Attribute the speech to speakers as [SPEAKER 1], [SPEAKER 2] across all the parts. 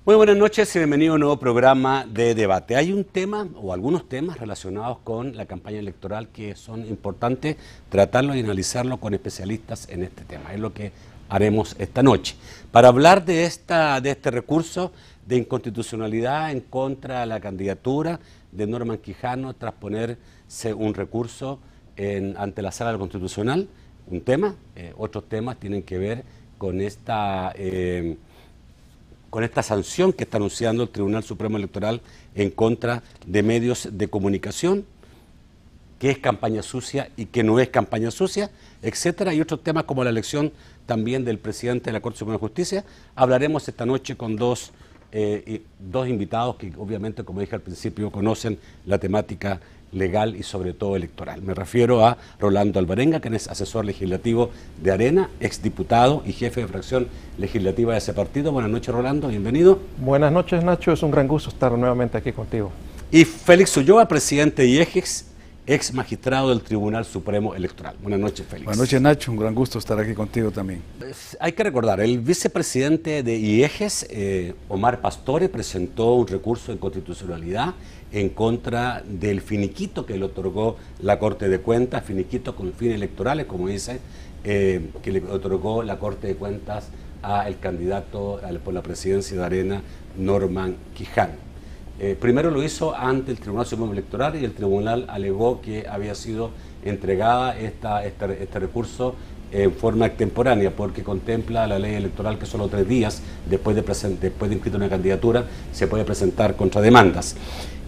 [SPEAKER 1] Muy buenas noches y bienvenido a un nuevo programa de debate. Hay un tema o algunos temas relacionados con la campaña electoral que son importantes tratarlos y analizarlos con especialistas en este tema. Es lo que haremos esta noche. Para hablar de este recurso de inconstitucionalidad en contra de la candidatura de Norman Quijano tras ponerse un recurso ante la Sala Constitucional, un tema, otros temas tienen que ver con esta sanción que está anunciando el Tribunal Supremo Electoral en contra de medios de comunicación, qué es campaña sucia y qué no es campaña sucia, etcétera, y otros temas como la elección también del presidente de la Corte Suprema de Justicia. Hablaremos esta noche con dos invitados que obviamente, como dije al principio, conocen la temática legal y sobre todo electoral. Me refiero a Rolando Alvarenga, quien es asesor legislativo de Arena, exdiputado y jefe de fracción legislativa de ese partido. Buenas noches, Rolando, bienvenido.
[SPEAKER 2] Buenas noches, Nacho, es un gran gusto estar nuevamente aquí contigo.
[SPEAKER 1] Y Félix Ulloa, presidente de IEGES, ex magistrado del Tribunal Supremo Electoral. Buenas noches, Félix.
[SPEAKER 3] Buenas noches, Nacho, un gran gusto estar aquí contigo también.
[SPEAKER 1] Hay que recordar, el vicepresidente de IEGES, Omar Pastore, presentó un recurso de inconstitucionalidad en contra del finiquito que le otorgó la Corte de Cuentas, finiquito con fines electorales, como dice, que le otorgó la Corte de Cuentas al candidato por la presidencia de Arena, Norman Quijano. Primero lo hizo ante el Tribunal Supremo Electoral y el tribunal alegó que había sido entregada este recurso en forma extemporánea porque contempla la ley electoral que solo 3 días después de inscrita una candidatura se puede presentar contrademandas.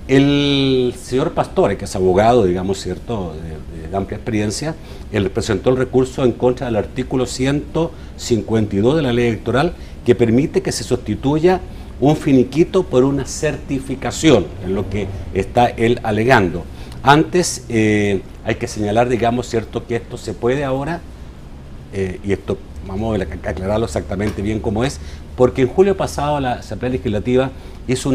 [SPEAKER 1] El señor Pastore, que es abogado, digamos, cierto, de amplia experiencia, él presentó el recurso en contra del artículo 152 de la ley electoral que permite que se sustituya un finiquito por una certificación, en lo que está él alegando. Antes hay que señalar, digamos, cierto, que esto se puede ahora, y esto vamos a aclararlo exactamente bien cómo es, porque en julio pasado la Asamblea Legislativa hizo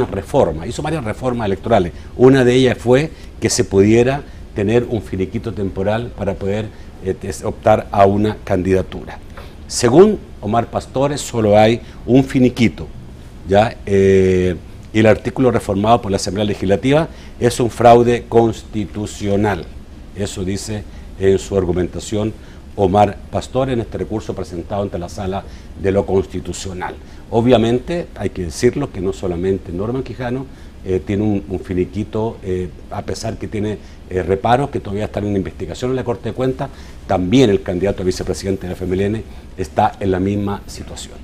[SPEAKER 1] varias reformas electorales. Una de ellas fue que se pudiera tener un finiquito temporal para poder optar a una candidatura. Según Omar Pastore, solo hay un finiquito, ¿ya? Y el artículo reformado por la Asamblea Legislativa es un fraude constitucional. Eso dice en su argumentación Omar Pastore en este recurso presentado ante la Sala de lo Constitucional. Obviamente, hay que decirlo, que no solamente Norman Quijano tiene un finiquito, a pesar que tiene reparos que todavía están en investigación en la Corte de Cuentas, también el candidato a vicepresidente de la FMLN está en la misma situación.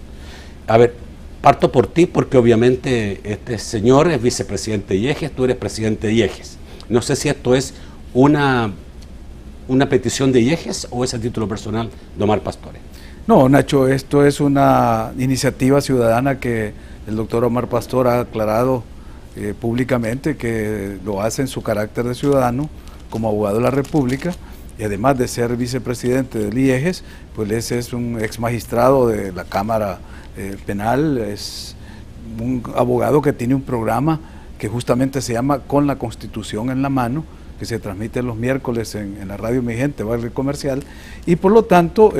[SPEAKER 1] A ver, parto por ti porque obviamente este señor es vicepresidente de IEGES, tú eres presidente de IEGES. No sé si esto es una petición de IEGES o es a título personal de Omar Pastore.
[SPEAKER 3] No, Nacho, esto es una iniciativa ciudadana que el doctor Omar Pastore ha aclarado públicamente que lo hace en su carácter de ciudadano como abogado de la República y además de ser vicepresidente del IEGES, pues ese es un ex magistrado de la Cámara Penal, es un abogado que tiene un programa que justamente se llama Con la Constitución en la Mano, que se transmite los miércoles en la radio Mi Gente, Barrio Comercial, y por lo tanto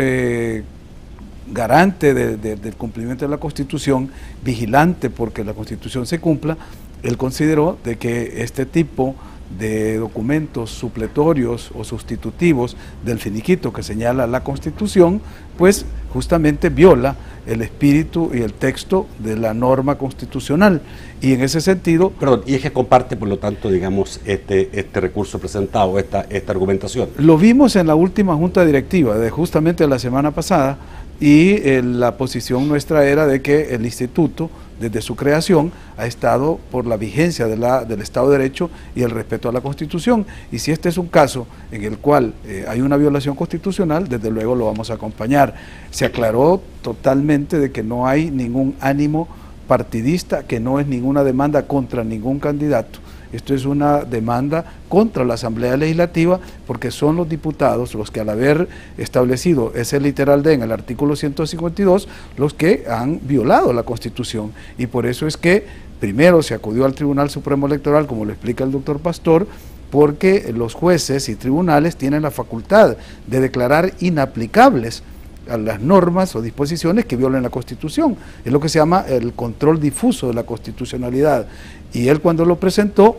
[SPEAKER 3] garante del cumplimiento de la Constitución, vigilante porque la Constitución se cumpla. Él consideró de que este tipo de documentos supletorios o sustitutivos del finiquito que señala la Constitución, pues justamente viola el espíritu y el texto de la norma constitucional. Y en ese sentido...
[SPEAKER 1] Perdón, y es que comparte, por lo tanto, digamos, este recurso presentado, esta argumentación.
[SPEAKER 3] Lo vimos en la última junta directiva, justamente la semana pasada, y la posición nuestra era de que el instituto, desde su creación, ha estado por la vigencia del Estado de Derecho y el respeto a la Constitución. Y si este es un caso en el cual hay una violación constitucional, desde luego lo vamos a acompañar. Se aclaró totalmente de que no hay ningún ánimo partidista, que no es ninguna demanda contra ningún candidato. Esto es una demanda contra la Asamblea Legislativa porque son los diputados los que, al haber establecido ese literal D en el artículo 152, los que han violado la Constitución. Y por eso es que primero se acudió al Tribunal Supremo Electoral, como lo explica el doctor Pastor, porque los jueces y tribunales tienen la facultad de declarar inaplicables a las normas o disposiciones que violen la Constitución. Es lo que se llama el control difuso de la constitucionalidad. Y él, cuando lo presentó,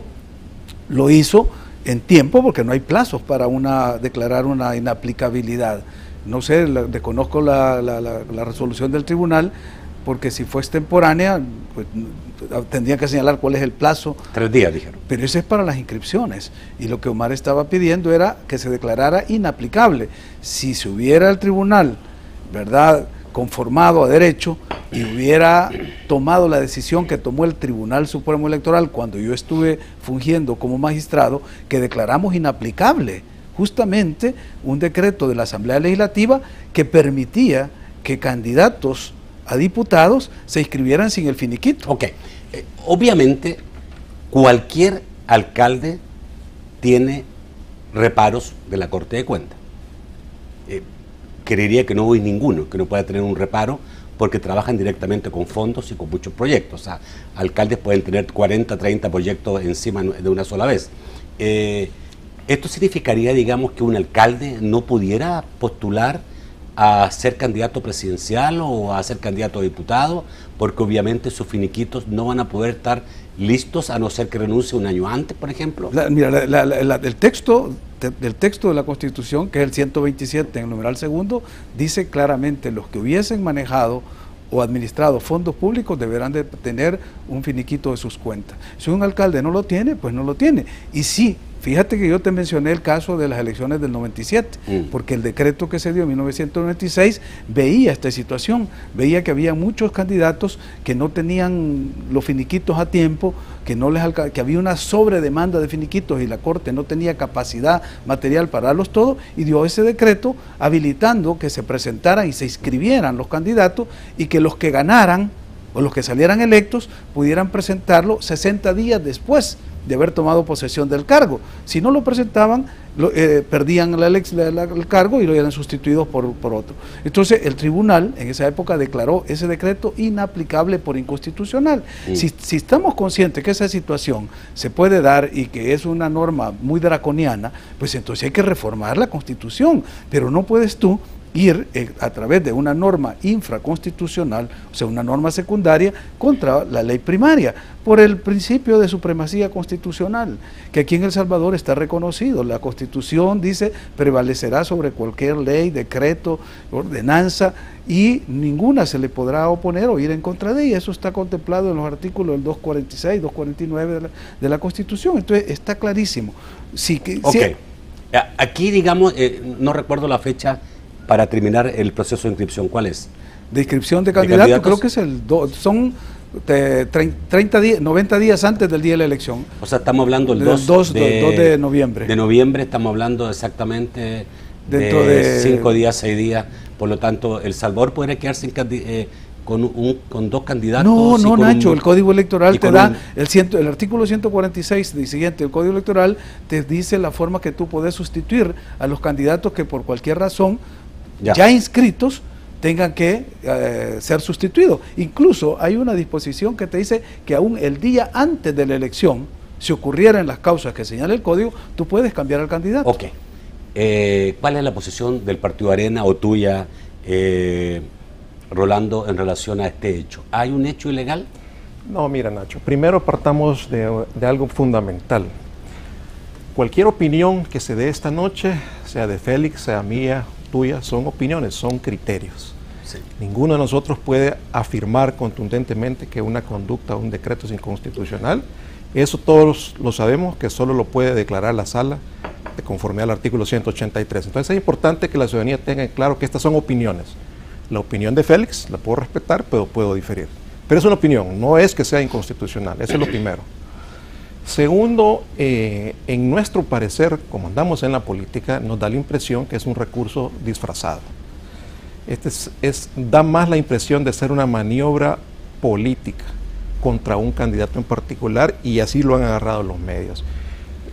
[SPEAKER 3] lo hizo en tiempo, porque no hay plazos para declarar una inaplicabilidad. No sé, desconozco la resolución del tribunal, porque si fue extemporánea, pues tendría que señalar cuál es el plazo.
[SPEAKER 1] 3 días, dijeron.
[SPEAKER 3] Pero eso es para las inscripciones, y lo que Omar estaba pidiendo era que se declarara inaplicable. Si se hubiera el tribunal, ¿verdad?, conformado a derecho y hubiera tomado la decisión que tomó el Tribunal Supremo Electoral cuando yo estuve fungiendo como magistrado, que declaramos inaplicable justamente un decreto de la Asamblea Legislativa que permitía que candidatos a diputados se inscribieran sin el finiquito.
[SPEAKER 1] Ok, obviamente cualquier alcalde tiene reparos de la Corte de Cuentas. Creería que no hay ninguno que no pueda tener un reparo, porque trabajan directamente con fondos y con muchos proyectos. O sea, alcaldes pueden tener 40, 30 proyectos encima de una sola vez. ¿Esto significaría, digamos, que un alcalde no pudiera postular a ser candidato presidencial o a ser candidato a diputado? Porque obviamente sus finiquitos no van a poder estar listos a no ser que renuncie un año antes, por ejemplo.
[SPEAKER 3] El texto de la Constitución, que es el 127 en el numeral segundo, dice claramente: los que hubiesen manejado o administrado fondos públicos deberán de tener un finiquito de sus cuentas. Si un alcalde no lo tiene, pues no lo tiene. Y sí, fíjate que yo te mencioné el caso de las elecciones del 97, porque el decreto que se dio en 1996 veía esta situación, veía que había muchos candidatos que no tenían los finiquitos a tiempo, que había una sobredemanda de finiquitos y la Corte no tenía capacidad material para darlos todos, y dio ese decreto habilitando que se presentaran y se inscribieran los candidatos, y que los que ganaran o los que salieran electos pudieran presentarlo 60 días después de haber tomado posesión del cargo. Si no lo presentaban, perdían el cargo y lo eran sustituidos por otro. Entonces el tribunal en esa época declaró ese decreto inaplicable por inconstitucional. Si estamos conscientes que esa situación se puede dar y que es una norma muy draconiana, pues entonces hay que reformar la Constitución, pero no puedes tú ir a través de una norma infraconstitucional, o sea, una norma secundaria, contra la ley primaria, por el principio de supremacía constitucional, que aquí en El Salvador está reconocido. La Constitución dice: prevalecerá sobre cualquier ley, decreto, ordenanza, y ninguna se le podrá oponer o ir en contra de ella. Eso está contemplado en los artículos del 246, 249 de la Constitución. Entonces está clarísimo.
[SPEAKER 1] Aquí, digamos, no recuerdo la fecha para terminar el proceso de inscripción. ¿Cuál es?
[SPEAKER 3] De inscripción de candidatos, creo que es son 30 días, 90 días antes del día de la elección.
[SPEAKER 1] O sea, estamos hablando el 2 de noviembre. De noviembre, estamos hablando exactamente dentro de 5 días, 6 días. Por lo tanto, El Salvador podría quedarse con 2 candidatos.
[SPEAKER 3] No, Nacho, el Código Electoral te da, el artículo 146 y siguiente del Código Electoral te dice la forma que tú puedes sustituir a los candidatos que por cualquier razón ya inscritos tengan que ser sustituidos. Incluso hay una disposición que te dice que aún el día antes de la elección, si ocurrieran las causas que señala el código, tú puedes cambiar al candidato.
[SPEAKER 1] Ok. ¿Cuál es la posición del Partido Arena o tuya, Rolando, en relación a este hecho? ¿Hay un hecho ilegal?
[SPEAKER 2] No, mira, Nacho, primero partamos de algo fundamental. Cualquier opinión que se dé esta noche, sea de Félix, sea mía, tuya, son opiniones, son criterios. Sí. Ninguno de nosotros puede afirmar contundentemente que una conducta o un decreto es inconstitucional. Eso todos lo sabemos, que solo lo puede declarar la sala de conformidad al artículo 183. Entonces es importante que la ciudadanía tenga claro que estas son opiniones. La opinión de Félix la puedo respetar, pero puedo diferir. Pero es una opinión, no es que sea inconstitucional, eso es lo primero. Segundo, en nuestro parecer, como andamos en la política, nos da la impresión que es un recurso disfrazado. Da más la impresión de ser una maniobra política contra un candidato en particular, y así lo han agarrado los medios.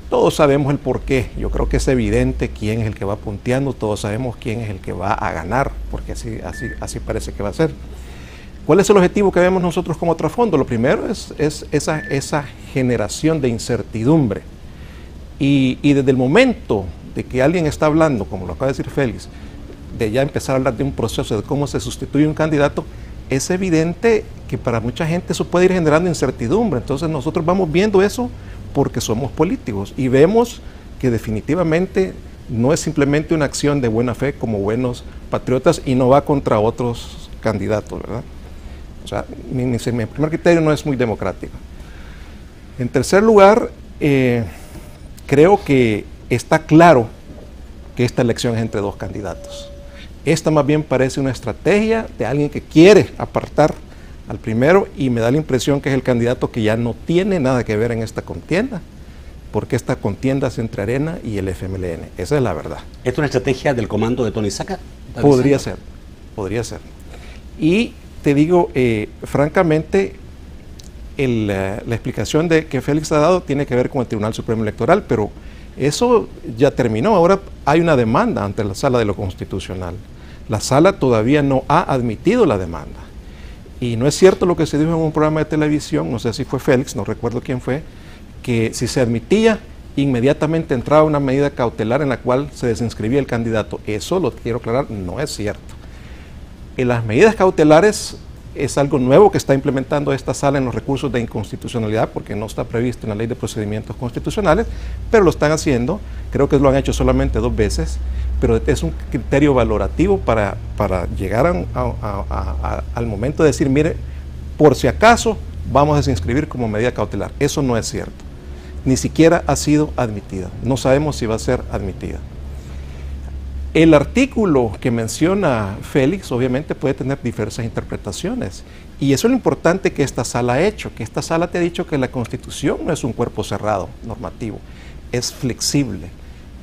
[SPEAKER 2] Todos sabemos el porqué, yo creo que es evidente quién es el que va punteando, todos sabemos quién es el que va a ganar, porque así parece que va a ser. ¿Cuál es el objetivo que vemos nosotros como trasfondo? Lo primero es esa generación de incertidumbre. Y desde el momento de que alguien está hablando, como lo acaba de decir Félix, de ya empezar a hablar de un proceso de cómo se sustituye un candidato, es evidente que para mucha gente eso puede ir generando incertidumbre. Entonces nosotros vamos viendo eso porque somos políticos y vemos que definitivamente no es simplemente una acción de buena fe como buenos patriotas y no va contra otros candidatos, ¿verdad? O sea, mi primer criterio no es muy democrático. En tercer lugar, creo que está claro que esta elección es entre dos candidatos. Esta más bien parece una estrategia de alguien que quiere apartar al primero y me da la impresión que es el candidato que ya no tiene nada que ver en esta contienda, porque esta contienda es entre Arena y el FMLN. Esa es la verdad.
[SPEAKER 1] ¿Esto es una estrategia del comando de Tony Saca?
[SPEAKER 2] Podría ser, podría ser. Y te digo, francamente, la explicación de que Félix ha dado tiene que ver con el Tribunal Supremo Electoral, pero eso ya terminó. Ahora hay una demanda ante la Sala de lo Constitucional. La Sala todavía no ha admitido la demanda. Y no es cierto lo que se dijo en un programa de televisión, no sé si fue Félix, no recuerdo quién fue, que si se admitía, inmediatamente entraba una medida cautelar en la cual se desinscribía el candidato. Eso, lo quiero aclarar, no es cierto. En las medidas cautelares es algo nuevo que está implementando esta sala en los recursos de inconstitucionalidad, porque no está previsto en la Ley de Procedimientos Constitucionales, pero lo están haciendo. Creo que lo han hecho solamente 2 veces, pero es un criterio valorativo para llegar al momento de decir, mire, por si acaso vamos a desinscribir como medida cautelar. Eso no es cierto. Ni siquiera ha sido admitida. No sabemos si va a ser admitida. El artículo que menciona Félix obviamente puede tener diversas interpretaciones y eso es lo importante que esta sala ha hecho, que esta sala te ha dicho que la Constitución no es un cuerpo cerrado normativo, es flexible,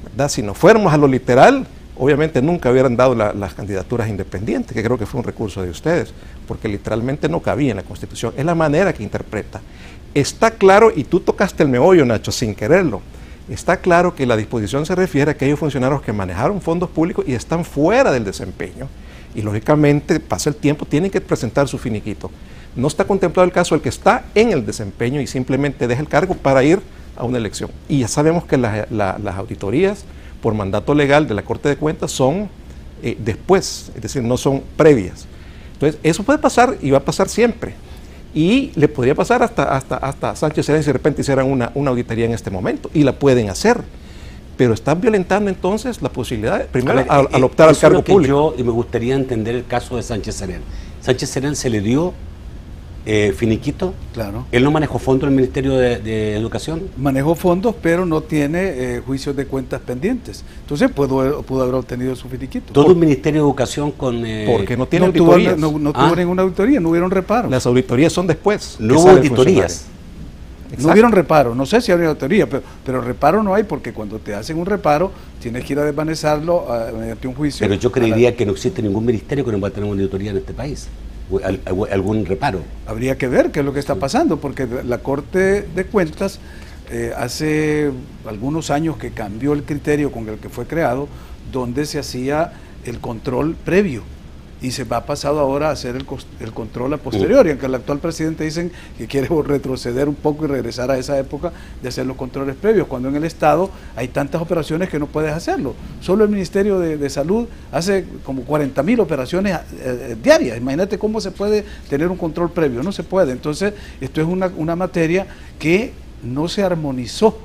[SPEAKER 2] ¿verdad? Si no fuéramos a lo literal, obviamente nunca hubieran dado las candidaturas independientes, que creo que fue un recurso de ustedes, porque literalmente no cabía en la Constitución, es la manera que interpreta. Está claro, y tú tocaste el meollo, Nacho, sin quererlo. Está claro que la disposición se refiere a aquellos funcionarios que manejaron fondos públicos y están fuera del desempeño. Y lógicamente, pasa el tiempo, tienen que presentar su finiquito. No está contemplado el caso del que está en el desempeño y simplemente deja el cargo para ir a una elección. Y ya sabemos que las auditorías por mandato legal de la Corte de Cuentas son después, es decir, no son previas. Entonces, eso puede pasar y va a pasar siempre. Y le podría pasar hasta Sánchez Serén si de repente hicieran una auditoría en este momento, y la pueden hacer, pero están violentando entonces la posibilidad, primero, al optar al cargo público.
[SPEAKER 1] Y me gustaría entender el caso de Sánchez Serén. Sánchez Serén se le dio finiquito.
[SPEAKER 3] Claro.
[SPEAKER 1] Él no manejó fondos en el Ministerio de Educación.
[SPEAKER 3] Manejó fondos, pero no tiene juicios de cuentas pendientes. Entonces pudo haber obtenido su finiquito.
[SPEAKER 1] Todo el Ministerio de Educación con...
[SPEAKER 2] porque no tiene auditorías.
[SPEAKER 3] No tuvo ninguna auditoría, no hubieron reparos.
[SPEAKER 2] Las auditorías son después.
[SPEAKER 1] No hubo auditorías.
[SPEAKER 3] No hubieron reparo, no sé si habría auditoría, pero reparo no hay, porque cuando te hacen un reparo tienes que ir a desvanecerlo mediante un juicio.
[SPEAKER 1] Pero yo creería que no existe ningún ministerio que no va a tener una auditoría en este país. Algún reparo.
[SPEAKER 3] Habría que ver qué es lo que está pasando, porque la Corte de Cuentas hace algunos años que cambió el criterio con el que fue creado, donde se hacía el control previo y se ha pasado ahora a hacer el control a posteriori, aunque el actual presidente dicen que quiere retroceder un poco y regresar a esa época de hacer los controles previos, cuando en el Estado hay tantas operaciones que no puedes hacerlo. Solo el Ministerio de Salud hace como 40.000 operaciones diarias. Imagínate cómo se puede tener un control previo, no se puede. Entonces, esto es una materia que no se armonizó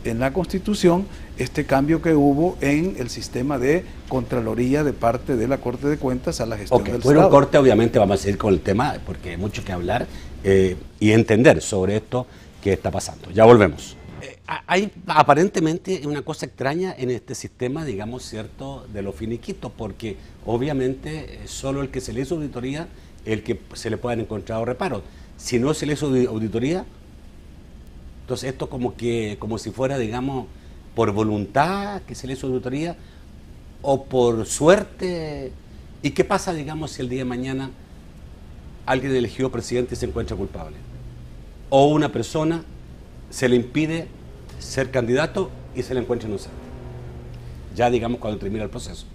[SPEAKER 3] en la Constitución, este cambio que hubo en el sistema de Contraloría de parte de la Corte de Cuentas a la gestión del
[SPEAKER 1] Bueno,
[SPEAKER 3] Estado.
[SPEAKER 1] corte, obviamente vamos a seguir con el tema, porque hay mucho que hablar y entender sobre esto que está pasando. Ya volvemos. Hay aparentemente una cosa extraña en este sistema, digamos, cierto, de los finiquitos, porque obviamente solo el que se le hizo auditoría, el que se le puedan encontrar reparos. Si no se le hizo auditoría, entonces esto como si fuera, digamos, por voluntad que se le hizo auditoría o por suerte. ¿Y qué pasa, digamos, si el día de mañana alguien eligió presidente y se encuentra culpable? O una persona se le impide ser candidato y se le encuentra inocente. Ya, digamos, cuando termina el proceso.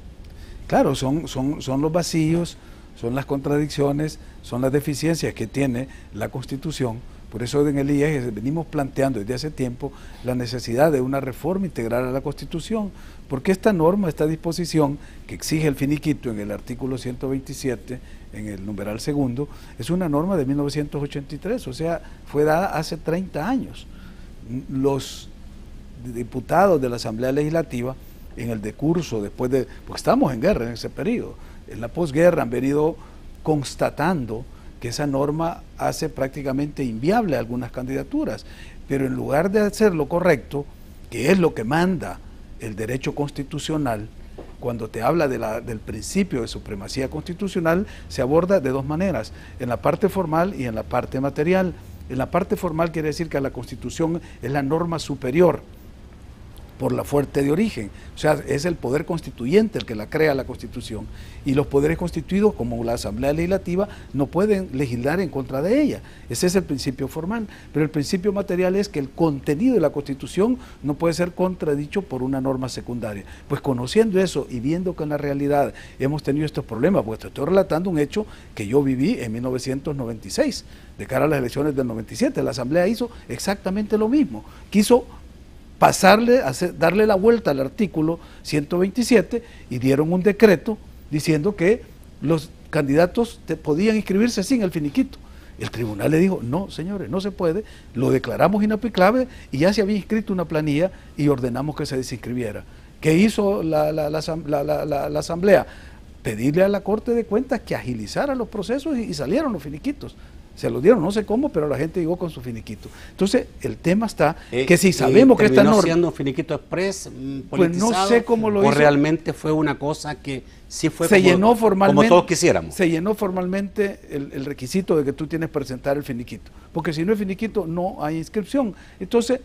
[SPEAKER 3] Claro, son los vacíos, son las contradicciones, son las deficiencias que tiene la Constitución Por eso en el IEGES venimos planteando desde hace tiempo la necesidad de una reforma integral a la Constitución, porque esta norma, esta disposición que exige el finiquito en el artículo 127, en el numeral segundo, es una norma de 1983, o sea, fue dada hace 30 años. Los diputados de la Asamblea Legislativa, en el decurso, después de, porque estamos en guerra en ese periodo, en la posguerra han venido constatando que esa norma hace prácticamente inviable algunas candidaturas, pero en lugar de hacer lo correcto, que es lo que manda el derecho constitucional, cuando te habla del principio de supremacía constitucional, se aborda de dos maneras, en la parte formal y en la parte material. En la parte formal quiere decir que la Constitución es la norma superior por la fuente de origen, o sea, es el poder constituyente el que la crea la Constitución, y los poderes constituidos, como la Asamblea Legislativa, no pueden legislar en contra de ella. Ese es el principio formal, pero el principio material es que el contenido de la Constitución no puede ser contradicho por una norma secundaria. Pues conociendo eso y viendo que en la realidad hemos tenido estos problemas, pues te estoy relatando un hecho que yo viví en 1996, de cara a las elecciones del 97, la Asamblea hizo exactamente lo mismo, quiso darle la vuelta al artículo 127 y dieron un decreto diciendo que los candidatos podían inscribirse sin el finiquito. El tribunal le dijo, no señores, no se puede, lo declaramos inaplicable y ya se había inscrito una planilla y ordenamos que se desinscribiera. ¿Qué hizo la Asamblea? Pedirle a la Corte de Cuentas que agilizara los procesos y salieron los finiquitos. Se los dieron, no sé cómo, pero la gente llegó con su finiquito. Entonces, el tema está que si sabemos que esta norma...
[SPEAKER 1] siendo un finiquito express
[SPEAKER 3] pues no sé cómo lo hizo.
[SPEAKER 1] O realmente fue una cosa que sí fue
[SPEAKER 3] se llenó formalmente,
[SPEAKER 1] como todos quisiéramos.
[SPEAKER 3] Se llenó formalmente el requisito de que tú tienes que presentar el finiquito. Porque si no hay finiquito, no hay inscripción. Entonces,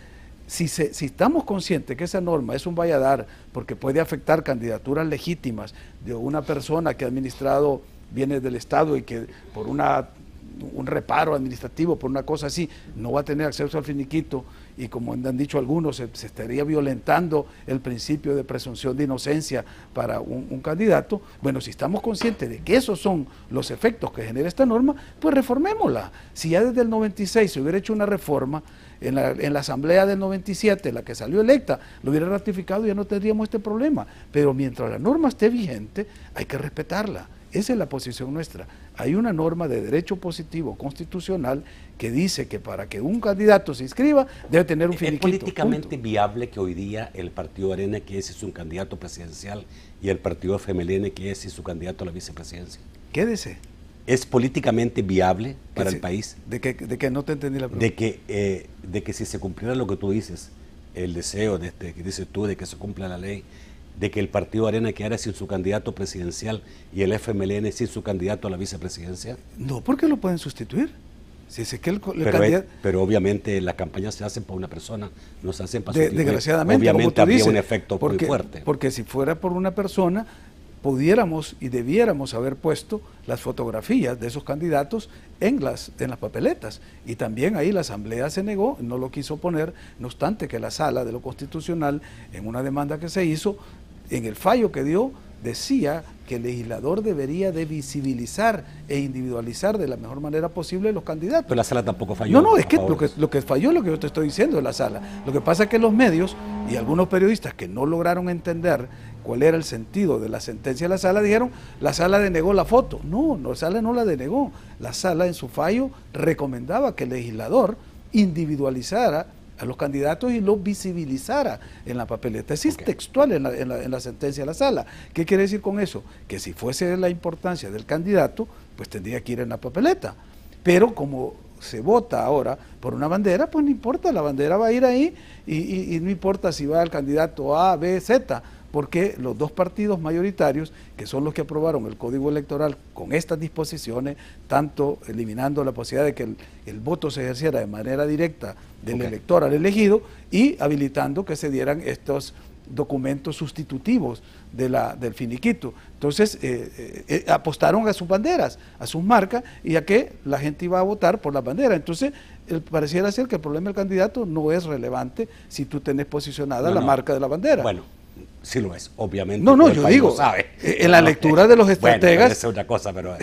[SPEAKER 3] si estamos conscientes que esa norma es un valladar, porque puede afectar candidaturas legítimas de una persona que ha administrado bienes del Estado y que por un reparo administrativo, por una cosa así, no va a tener acceso al finiquito, y como han dicho algunos, se estaría violentando el principio de presunción de inocencia para un candidato. Bueno, si estamos conscientes de que esos son los efectos que genera esta norma, pues reformémosla. Si ya desde el 96 se hubiera hecho una reforma, en la asamblea del 97, la que salió electa, lo hubiera ratificado y ya no tendríamos este problema. Pero mientras la norma esté vigente, hay que respetarla. Esa es la posición nuestra. Hay una norma de derecho positivo constitucional que dice que para que un candidato se inscriba debe tener un finiquito.
[SPEAKER 1] ¿Es políticamente viable que hoy día el partido Arena quede sin su candidato presidencial y el partido FMLN quede sin su candidato a la vicepresidencia?
[SPEAKER 3] Quédese.
[SPEAKER 1] ¿Es políticamente viable para el país?
[SPEAKER 3] ¿De que no te entendí la pregunta?
[SPEAKER 1] De que si se cumpliera lo que tú dices, el deseo que dices tú de que se cumpla la ley, de que el partido Arena quedara sin su candidato presidencial y el FMLN sin su candidato a la vicepresidencia?
[SPEAKER 3] No, porque lo pueden sustituir. Si es que el
[SPEAKER 1] pero obviamente las campañas se hacen por una persona, no se hacen para sustituir.
[SPEAKER 3] Desgraciadamente,
[SPEAKER 1] obviamente habría un efecto muy fuerte.
[SPEAKER 3] Porque si fuera por una persona, pudiéramos y debiéramos haber puesto las fotografías de esos candidatos en las papeletas, y también ahí la Asamblea se negó, no lo quiso poner, no obstante que la Sala de lo Constitucional, en una demanda que se hizo, en el fallo que dio, decía que el legislador debería de visibilizar e individualizar de la mejor manera posible los candidatos.
[SPEAKER 1] Pero la Sala tampoco falló.
[SPEAKER 3] No, es que lo que falló es lo que yo te estoy diciendo de la Sala. Lo que pasa es que los medios y algunos periodistas que no lograron entender cuál era el sentido de la sentencia de la Sala, dijeron, la Sala denegó la foto. No, la Sala no la denegó. La Sala en su fallo recomendaba que el legislador individualizara a los candidatos y los visibilizara en la papeleta. Es textual en la sentencia de la Sala. ¿Qué quiere decir con eso? Que si fuese la importancia del candidato, pues tendría que ir en la papeleta. Pero como se vota ahora por una bandera, pues no importa, la bandera va a ir ahí y no importa si va el candidato A, B, Z, porque los dos partidos mayoritarios, que son los que aprobaron el Código Electoral con estas disposiciones, tanto eliminando la posibilidad de que el voto se ejerciera de manera directa del elector al elegido y habilitando que se dieran estos documentos sustitutivos del finiquito. Entonces apostaron a sus banderas, a sus marcas, y a que la gente iba a votar por las banderas. Entonces pareciera ser que el problema del candidato no es relevante si tú tenés posicionada la marca de la bandera.
[SPEAKER 1] Bueno, Sí lo es, obviamente.
[SPEAKER 3] No,
[SPEAKER 1] todo el
[SPEAKER 3] yo
[SPEAKER 1] país
[SPEAKER 3] digo,
[SPEAKER 1] lo sabe.
[SPEAKER 3] en la lectura de los estrategas...
[SPEAKER 1] Bueno, esa es otra cosa, pero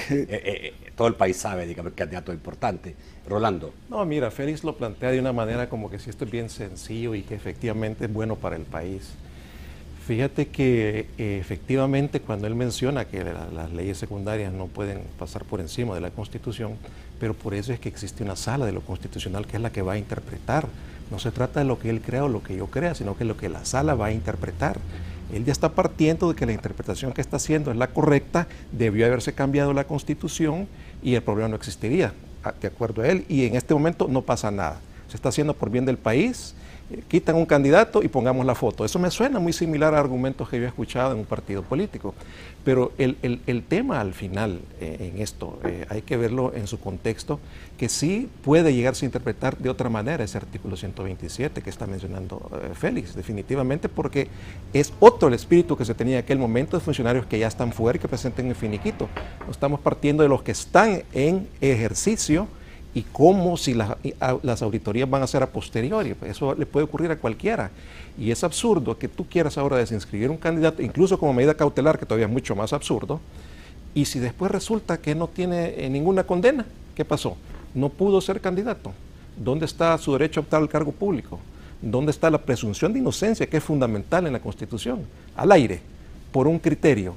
[SPEAKER 1] todo el país sabe, digamos, que el candidato es importante. Rolando.
[SPEAKER 2] No, mira, Félix lo plantea de una manera como que si esto es bien sencillo y que efectivamente es bueno para el país. Fíjate que efectivamente cuando él menciona que las leyes secundarias no pueden pasar por encima de la Constitución, pero por eso es que existe una sala de lo constitucional que es la que va a interpretar. No se trata de lo que él crea o lo que yo crea, sino que lo que la sala va a interpretar. Él ya está partiendo de que la interpretación que está haciendo es la correcta, debió haberse cambiado la Constitución y el problema no existiría, de acuerdo a él, y en este momento no pasa nada. Se está haciendo por bien del país, quitan un candidato y pongamos la foto. Eso me suena muy similar a argumentos que yo he escuchado en un partido político. Pero el tema al final en esto, hay que verlo en su contexto, que sí puede llegarse a interpretar de otra manera ese artículo 127 que está mencionando Félix, definitivamente, porque es otro el espíritu que se tenía en aquel momento de funcionarios que ya están fuera y que presenten el finiquito. No estamos partiendo de los que están en ejercicio, y cómo si las auditorías van a ser a posteriori. Eso le puede ocurrir a cualquiera. Y es absurdo que tú quieras ahora desinscribir un candidato, incluso como medida cautelar, que todavía es mucho más absurdo, y si después resulta que no tiene ninguna condena, ¿qué pasó? No pudo ser candidato. ¿Dónde está su derecho a optar al cargo público? ¿Dónde está la presunción de inocencia, que es fundamental en la Constitución? Al aire, por un criterio.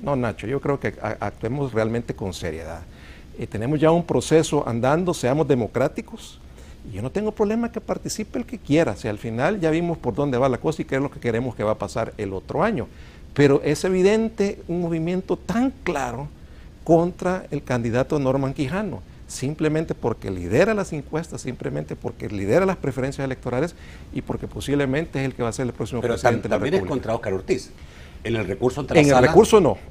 [SPEAKER 2] No, Nacho, yo creo que actuemos realmente con seriedad. Tenemos ya un proceso andando, seamos democráticos, y yo no tengo problema que participe el que quiera, si al final ya vimos por dónde va la cosa y qué es lo que queremos que va a pasar el otro año, pero es evidente un movimiento tan claro contra el candidato Norman Quijano, simplemente porque lidera las encuestas, simplemente porque lidera las preferencias electorales y porque posiblemente es el que va a ser el próximo presidente de la República.
[SPEAKER 1] Pero también es contra Óscar Ortiz. ¿En el recurso ante la sala?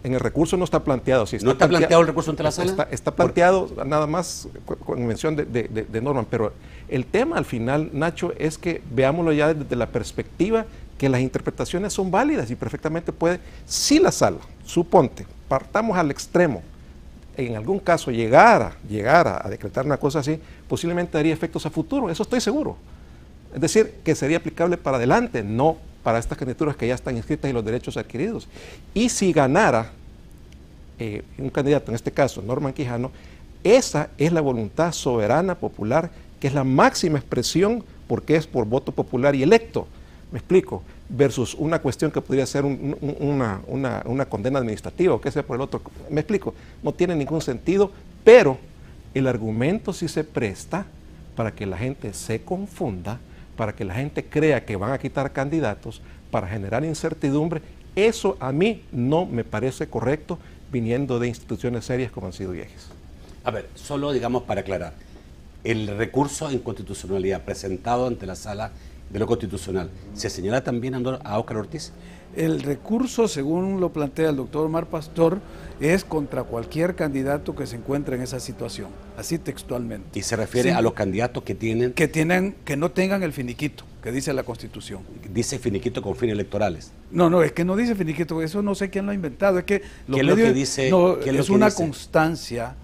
[SPEAKER 2] En el recurso no está planteado. Si
[SPEAKER 1] ¿No está planteado el recurso ante la sala?
[SPEAKER 2] Está planteado nada más con mención de Norman, pero el tema al final, Nacho, es que veámoslo ya desde la perspectiva que las interpretaciones son válidas y perfectamente puede, si la sala, suponte, partamos al extremo, en algún caso llegara a decretar una cosa así, posiblemente daría efectos a futuro, eso estoy seguro. Es decir, que sería aplicable para adelante, no para estas candidaturas que ya están inscritas y los derechos adquiridos. Y si ganara un candidato, en este caso Norman Quijano, esa es la voluntad soberana popular, que es la máxima expresión porque es por voto popular y electo. Me explico, versus una cuestión que podría ser una condena administrativa o que sea por el otro. Me explico, no tiene ningún sentido, pero el argumento sí se presta para que la gente se confunda, para que la gente crea que van a quitar candidatos, para generar incertidumbre. Eso a mí no me parece correcto viniendo de instituciones serias como han sido IEGES.
[SPEAKER 1] A ver, solo digamos para aclarar, el recurso de inconstitucionalidad presentado ante la Sala de lo Constitucional, ¿se señala también a Óscar Ortiz?
[SPEAKER 3] El recurso, según lo plantea el doctor Omar Pastor, es contra cualquier candidato que se encuentre en esa situación, así textualmente.
[SPEAKER 1] Y se refiere a los candidatos que
[SPEAKER 3] no tengan el finiquito, que dice la Constitución.
[SPEAKER 1] Dice finiquito con fines electorales.
[SPEAKER 3] No, es que no dice finiquito, eso no sé quién lo ha inventado, es que
[SPEAKER 1] los medios, lo que dice,
[SPEAKER 3] es una constancia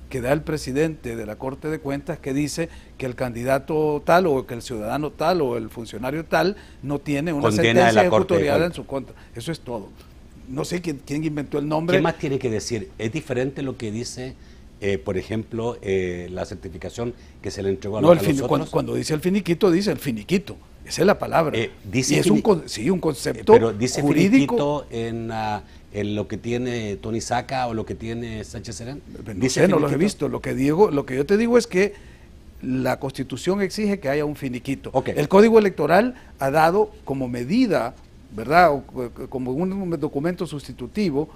[SPEAKER 3] que da el presidente de la Corte de Cuentas que dice que el candidato tal o que el ciudadano tal o el funcionario tal no tiene una sentencia ejecutoriada en su contra. Eso es todo. No sé quién inventó el nombre.
[SPEAKER 1] ¿Qué más tiene que decir? ¿Es diferente lo que dice, por ejemplo, la certificación que se le entregó a los otros?
[SPEAKER 3] Cuando dice el finiquito, dice el finiquito. Esa es la palabra.
[SPEAKER 1] Dice
[SPEAKER 3] y es un concepto
[SPEAKER 1] pero dice
[SPEAKER 3] jurídico.
[SPEAKER 1] Finiquito en lo que tiene Tony Saca o lo que tiene Sánchez Serén.
[SPEAKER 3] No los he visto. Lo que yo te digo es que la Constitución exige que haya un finiquito.
[SPEAKER 1] Okay.
[SPEAKER 3] El Código Electoral ha dado como medida, ¿verdad? O como un documento sustitutivo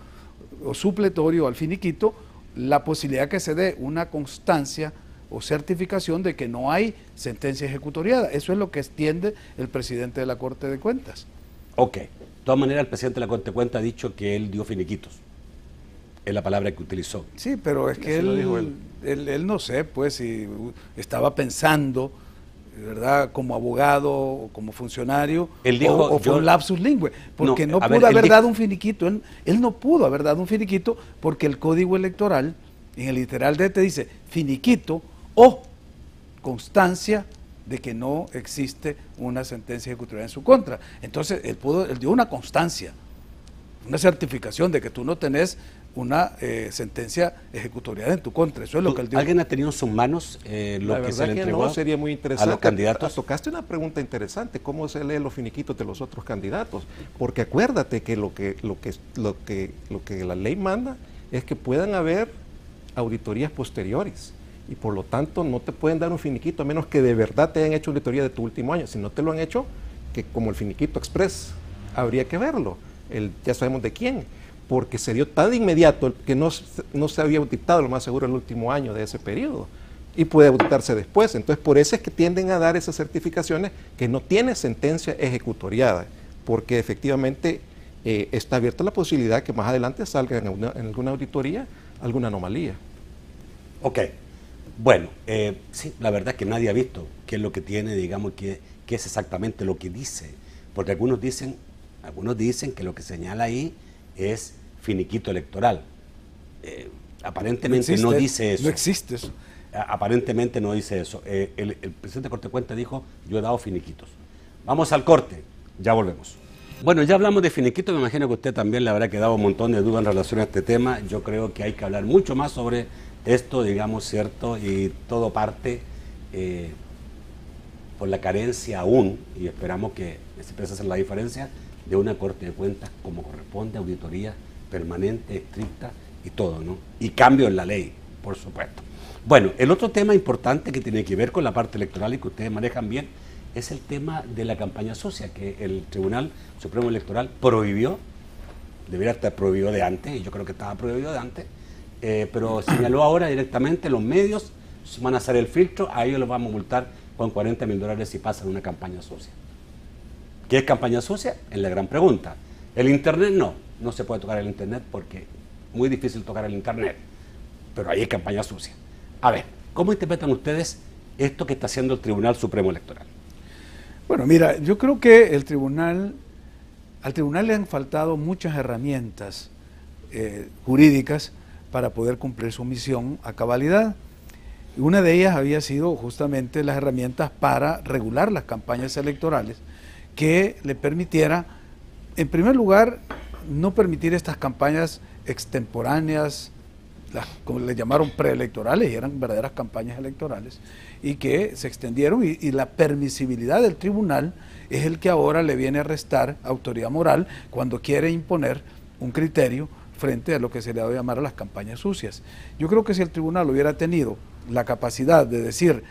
[SPEAKER 3] o supletorio al finiquito, la posibilidad que se dé una constancia o certificación de que no hay sentencia ejecutoriada. Eso es lo que extiende el presidente de la Corte de Cuentas.
[SPEAKER 1] Ok. De todas maneras, el presidente de la Corte de Cuentas ha dicho que él dio finiquitos. Es la palabra que utilizó.
[SPEAKER 3] Sí, pero es que él no sé, pues, si estaba pensando, ¿verdad?, como abogado o como funcionario,
[SPEAKER 1] él dijo,
[SPEAKER 3] o fue un lapsus lingüe, porque no pudo haber dado un finiquito. Él no pudo haber dado un finiquito porque el Código Electoral, en el literal de te dice finiquito o constancia de que no existe una sentencia ejecutoria en su contra. Entonces, él dio una constancia, una certificación de que tú no tenés una sentencia ejecutoriada en tu contra. Eso es lo que él dio.
[SPEAKER 1] ¿Alguien ha tenido en sus manos lo que se le entregó
[SPEAKER 2] sería muy interesante
[SPEAKER 1] a los candidatos?
[SPEAKER 2] Tocaste una pregunta interesante, ¿cómo se lee los finiquitos de los otros candidatos? Porque acuérdate que lo que la ley manda es que puedan haber auditorías posteriores y por lo tanto no te pueden dar un finiquito a menos que de verdad te hayan hecho auditoría de tu último año. Si no te lo han hecho, que como el finiquito express, habría que verlo. Ya sabemos de quién, porque se dio tan de inmediato que no se había auditado lo más seguro el último año de ese periodo y puede auditarse después. Entonces por eso es que tienden a dar esas certificaciones que no tiene sentencia ejecutoriada, porque efectivamente está abierta la posibilidad que más adelante salga en alguna auditoría alguna anomalía.
[SPEAKER 1] Ok, bueno, sí, la verdad es que nadie ha visto qué es lo que tiene, digamos, qué es exactamente lo que dice, porque algunos dicen que lo que señala ahí es finiquito electoral. Aparentemente no dice eso.
[SPEAKER 3] No existe eso.
[SPEAKER 1] Aparentemente no dice eso. El presidente de Corte de Cuentas dijo, yo he dado finiquitos. Vamos al corte, ya volvemos. Bueno, ya hablamos de finiquito, me imagino que a usted también le habrá quedado un montón de dudas en relación a este tema. Yo creo que hay que hablar mucho más sobre esto, digamos, ¿cierto? Y todo parte por la carencia aún, y esperamos que se empiece a hacer la diferencia, de una Corte de Cuentas como corresponde, auditoría permanente, estricta y todo, ¿no? Y cambio en la ley, por supuesto. Bueno, el otro tema importante que tiene que ver con la parte electoral y que ustedes manejan bien es el tema de la campaña sucia, que el Tribunal Supremo Electoral prohibió, debería estar prohibido de antes, y yo creo que estaba prohibido de antes, pero señaló ahora directamente los medios van a hacer el filtro, a ellos los vamos a multar con $40.000 si pasan una campaña sucia. ¿Qué es campaña sucia? Es la gran pregunta. El Internet no se puede tocar el Internet porque es muy difícil tocar el Internet, pero ahí es campaña sucia. A ver, ¿cómo interpretan ustedes esto que está haciendo el Tribunal Supremo Electoral?
[SPEAKER 3] Bueno, mira, yo creo que al tribunal le han faltado muchas herramientas jurídicas para poder cumplir su misión a cabalidad. Y una de ellas había sido justamente las herramientas para regular las campañas electorales, que le permitiera, en primer lugar, no permitir estas campañas extemporáneas, como le llamaron preelectorales, y eran verdaderas campañas electorales, y que se extendieron, y la permisibilidad del tribunal es el que ahora le viene a restar autoridad moral cuando quiere imponer un criterio frente a lo que se le va a llamar a las campañas sucias. Yo creo que si el tribunal hubiera tenido la capacidad de decir,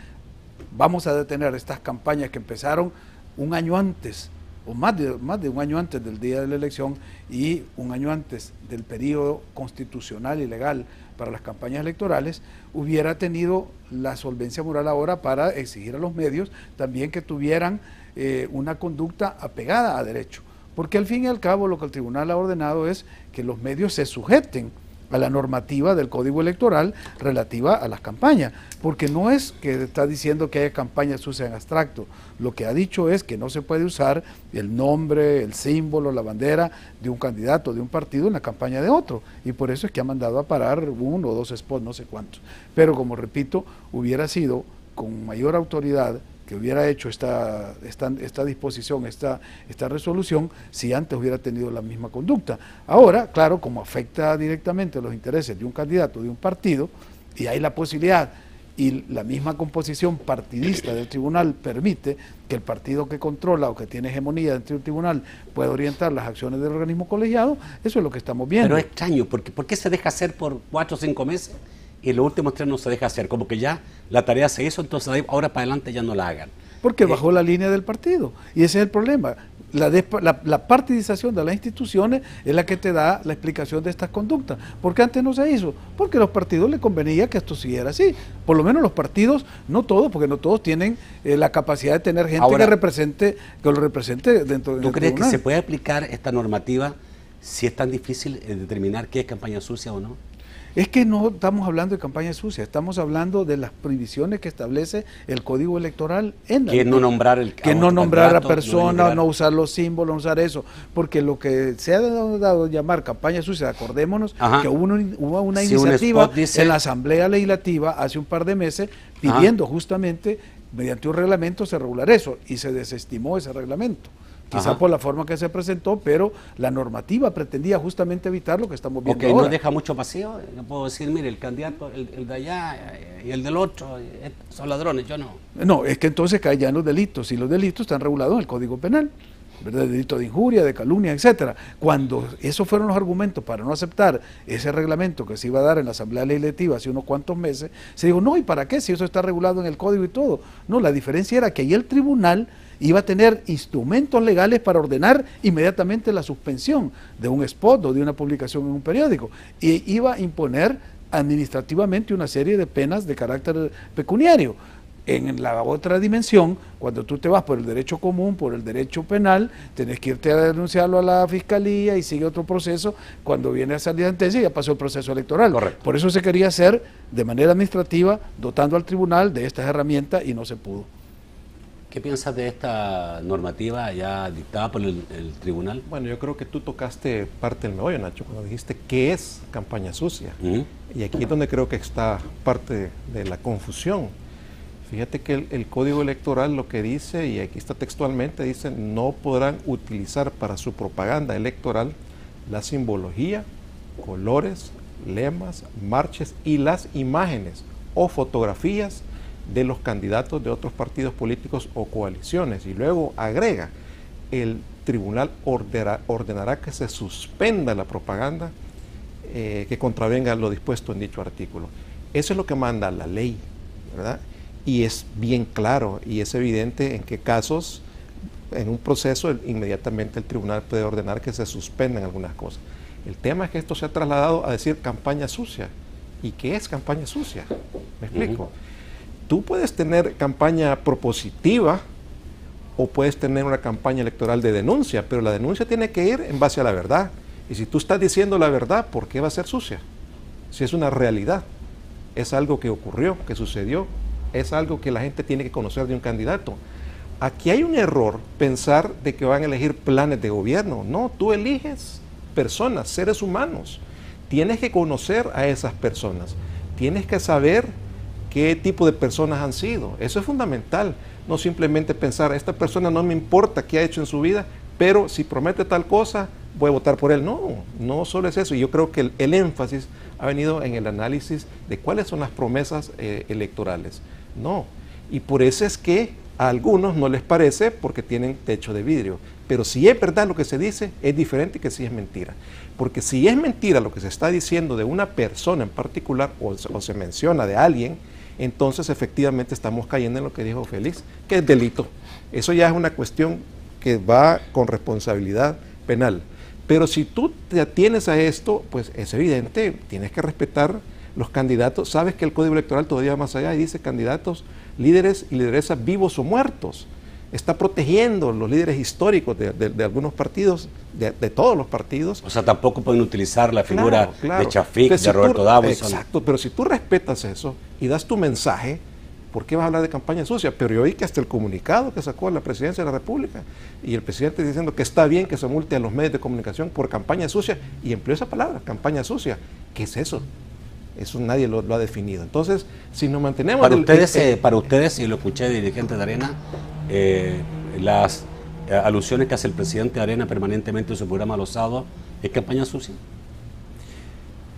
[SPEAKER 3] vamos a detener estas campañas que empezaron un año antes, o más de un año antes del día de la elección y un año antes del periodo constitucional y legal para las campañas electorales, hubiera tenido la solvencia moral ahora para exigir a los medios también que tuvieran una conducta apegada a derecho. Porque al fin y al cabo lo que el tribunal ha ordenado es que los medios se sujeten a la normativa del Código Electoral relativa a las campañas, porque no es que está diciendo que haya campañas sucias en abstracto, lo que ha dicho es que no se puede usar el nombre, el símbolo, la bandera de un candidato, de un partido en la campaña de otro, y por eso es que ha mandado a parar 1 o 2 spots, no sé cuántos. Pero como repito, hubiera sido con mayor autoridad que hubiera hecho esta disposición, esta resolución, si antes hubiera tenido la misma conducta. Ahora, claro, como afecta directamente los intereses de un candidato, de un partido, y hay la posibilidad, y la misma composición partidista del tribunal permite que el partido que controla o que tiene hegemonía dentro del tribunal pueda orientar las acciones del organismo colegiado, eso es lo que estamos viendo.
[SPEAKER 1] Pero es extraño, porque ¿por qué se deja hacer por 4 o 5 meses? Y en los últimos 3 no se deja hacer, como que ya la tarea se hizo, entonces ahora para adelante ya no la hagan.
[SPEAKER 3] Porque bajó la línea del partido, y ese es el problema. La partidización de las instituciones es la que te da la explicación de estas conductas. ¿Por qué antes no se hizo? Porque a los partidos les convenía que esto siguiera así. Por lo menos los partidos, no todos, porque no todos tienen la capacidad de tener gente ahora, que lo represente dentro del
[SPEAKER 1] ¿Tú crees que se puede aplicar esta normativa si es tan difícil determinar qué es campaña sucia o no?
[SPEAKER 3] Es que no estamos hablando de campaña sucia, estamos hablando de las prohibiciones que establece el Código Electoral en la
[SPEAKER 1] ley. No nombrar
[SPEAKER 3] que no nombrar a persona, no usar los símbolos, no usar eso, porque lo que se ha dado a llamar campaña sucia, acordémonos que hubo una iniciativa en la Asamblea Legislativa hace un par de meses pidiendo justamente mediante un reglamento se regulara eso, y se desestimó ese reglamento. Quizá por la forma que se presentó, pero la normativa pretendía justamente evitar lo que estamos viendo ahora.
[SPEAKER 1] No deja mucho vacío. Yo puedo decir, mire, el candidato, el de allá y el del otro son ladrones, yo no.
[SPEAKER 3] No, es que entonces caen ya en los delitos, y los delitos están regulados en el Código Penal, ¿verdad? El delito de injuria, de calumnia, etcétera. Cuando esos fueron los argumentos para no aceptar ese reglamento que se iba a dar en la Asamblea Legislativa hace unos cuantos meses, se dijo, no, ¿y para qué? Si eso está regulado en el Código y todo. No, la diferencia era que ahí el tribunal iba a tener instrumentos legales para ordenar inmediatamente la suspensión de un spot o de una publicación en un periódico, y iba a imponer administrativamente una serie de penas de carácter pecuniario. En la otra dimensión, cuando tú te vas por el derecho común, por el derecho penal, tenés que irte a denunciarlo a la fiscalía y sigue otro proceso. Cuando viene a salir sentencia ya pasó el proceso electoral.
[SPEAKER 1] Correcto.
[SPEAKER 3] Por eso se quería hacer de manera administrativa, dotando al tribunal de estas herramientas, y no se pudo.
[SPEAKER 1] ¿Qué piensas de esta normativa ya dictada por el tribunal?
[SPEAKER 2] Bueno, yo creo que tú tocaste parte del meollo, Nacho, cuando dijiste qué es campaña sucia. Y aquí es donde creo que está parte de la confusión. Fíjate que el Código Electoral lo que dice, y aquí está textualmente, dice, no podrán utilizar para su propaganda electoral la simbología, colores, lemas, marches y las imágenes o fotografías de los candidatos de otros partidos políticos o coaliciones. Y luego agrega, el tribunal ordenará que se suspenda la propaganda que contravenga lo dispuesto en dicho artículo. Eso es lo que manda la ley, ¿verdad? Y es bien claro y es evidente en qué casos, en un proceso, inmediatamente el tribunal puede ordenar que se suspendan algunas cosas. El tema es que esto se ha trasladado a decir campaña sucia. ¿Y qué es campaña sucia? ¿Me explico? Tú puedes tener campaña propositiva o puedes tener una campaña electoral de denuncia, pero la denuncia tiene que ir en base a la verdad. Y si tú estás diciendo la verdad, ¿por qué va a ser sucia? Si es una realidad, es algo que ocurrió, que sucedió, es algo que la gente tiene que conocer de un candidato. Aquí hay un error pensar de que van a elegir planes de gobierno. No, tú eliges personas, seres humanos. Tienes que conocer a esas personas. Tienes que saber qué tipo de personas han sido. Eso es fundamental. No simplemente pensar, esta persona no me importa qué ha hecho en su vida, pero si promete tal cosa, voy a votar por él. No, no solo es eso. Y yo creo que el énfasis ha venido en el análisis de cuáles son las promesas electorales. No. Y por eso es que a algunos no les parece porque tienen techo de vidrio. Pero si es verdad lo que se dice, es diferente que si es mentira. Porque si es mentira lo que se está diciendo de una persona en particular o se menciona de alguien, entonces efectivamente estamos cayendo en lo que dijo Félix, que es delito. Eso ya es una cuestión que va con responsabilidad penal. Pero si tú te atienes a esto, pues es evidente, tienes que respetar los candidatos. Sabes que el Código Electoral todavía va más allá y dice candidatos, líderes y lideresas vivos o muertos. Está protegiendo los líderes históricos de algunos partidos, de todos los partidos.
[SPEAKER 1] O sea, tampoco pueden utilizar la figura de Chafik, de Roberto Davison.
[SPEAKER 2] Exacto, pero si tú respetas eso y das tu mensaje, ¿por qué vas a hablar de campaña sucia? Pero yo oí que hasta el comunicado que sacó la Presidencia de la República y el presidente diciendo que está bien que se multe a los medios de comunicación por campaña sucia, y empleó esa palabra, campaña sucia. ¿Qué es eso? Eso nadie lo ha definido. Entonces, si nos mantenemos...
[SPEAKER 1] Para ustedes, y lo escuché de dirigentes de Arena, las alusiones que hace el presidente de Arena permanentemente en su programa Los Sábados, ¿es campaña sucia?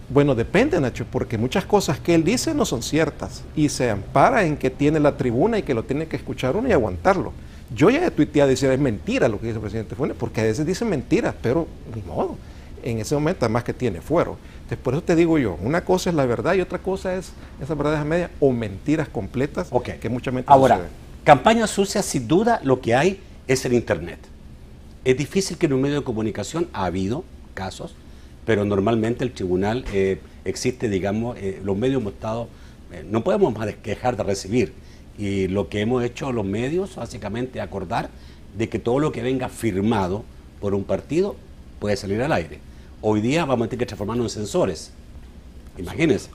[SPEAKER 2] Bueno, depende, Nacho, porque muchas cosas que él dice no son ciertas y se ampara en que tiene la tribuna y que lo tiene que escuchar uno y aguantarlo. Yo ya he tuiteado y decía, es mentira lo que dice el presidente Funes, porque a veces dice mentiras, pero ni modo. En ese momento, además que tiene fuero. Entonces, por eso te digo yo, una cosa es la verdad y otra cosa es esas verdades a medias o mentiras completas que mucha gente
[SPEAKER 1] ahora, campaña sucia, sin duda, lo que hay es el Internet. Es difícil que en un medio de comunicación, ha habido casos, pero normalmente el tribunal existe, digamos, los medios hemos estado, no podemos dejar de recibir, y lo que hemos hecho los medios, básicamente, acordar de que todo lo que venga firmado por un partido puede salir al aire. Hoy día vamos a tener que transformarnos en censores. Imagínense.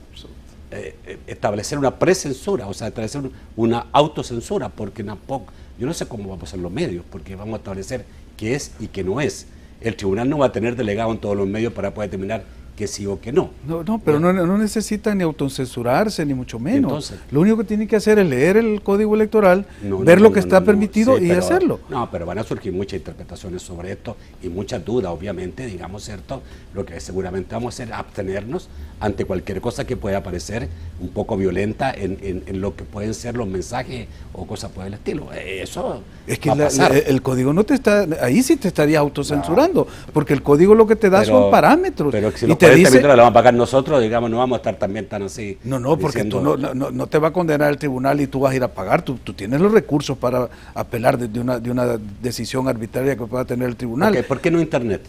[SPEAKER 1] Establecer una precensura, o sea, establecer una autocensura, porque tampoco, yo no sé cómo vamos a hacer los medios, porque vamos a establecer qué es y qué no es. El tribunal no va a tener delegado en todos los medios para poder determinar que sí o que no.
[SPEAKER 3] No, pero no necesitan ni autocensurarse, ni mucho menos.
[SPEAKER 1] Entonces,
[SPEAKER 3] lo único que tienen que hacer es leer el código electoral, ver lo que está permitido
[SPEAKER 1] sí,
[SPEAKER 3] y hacerlo.
[SPEAKER 1] No, pero van a surgir muchas interpretaciones sobre esto y muchas dudas, obviamente, digamos, ¿cierto? Lo que seguramente vamos a hacer es abstenernos ante cualquier cosa que pueda parecer un poco violenta en lo que pueden ser los mensajes o cosas por el estilo. Eso
[SPEAKER 3] es que
[SPEAKER 1] va a pasar.
[SPEAKER 3] el código no te está, ahí sí te estaría autocensurando, porque el código lo que te da son parámetros.
[SPEAKER 1] Pero si
[SPEAKER 3] y
[SPEAKER 1] los
[SPEAKER 3] te dice,
[SPEAKER 1] lo vamos a pagar nosotros, digamos, no vamos a estar también tan así.
[SPEAKER 3] No, porque tú no te va a condenar el tribunal y tú vas a ir a pagar. Tú tienes los recursos para apelar de una decisión arbitraria que pueda tener el tribunal.
[SPEAKER 1] Okay, ¿por qué no Internet?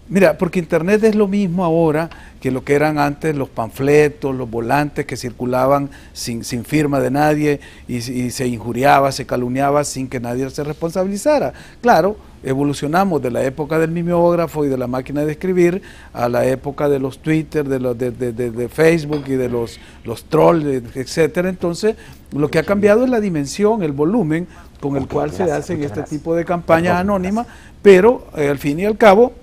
[SPEAKER 3] Mira, porque Internet es lo mismo ahora que lo que eran antes los panfletos, los volantes que circulaban sin firma de nadie y se injuriaba, se calumniaba sin que nadie se responsabilizara. Claro, evolucionamos de la época del mimeógrafo y de la máquina de escribir a la época de los Twitter, de Facebook y de los trolls, etcétera. Entonces, lo que ha cambiado es la dimensión, el volumen con el cual se hacen este tipo de campañas anónimas, pero al fin y al cabo,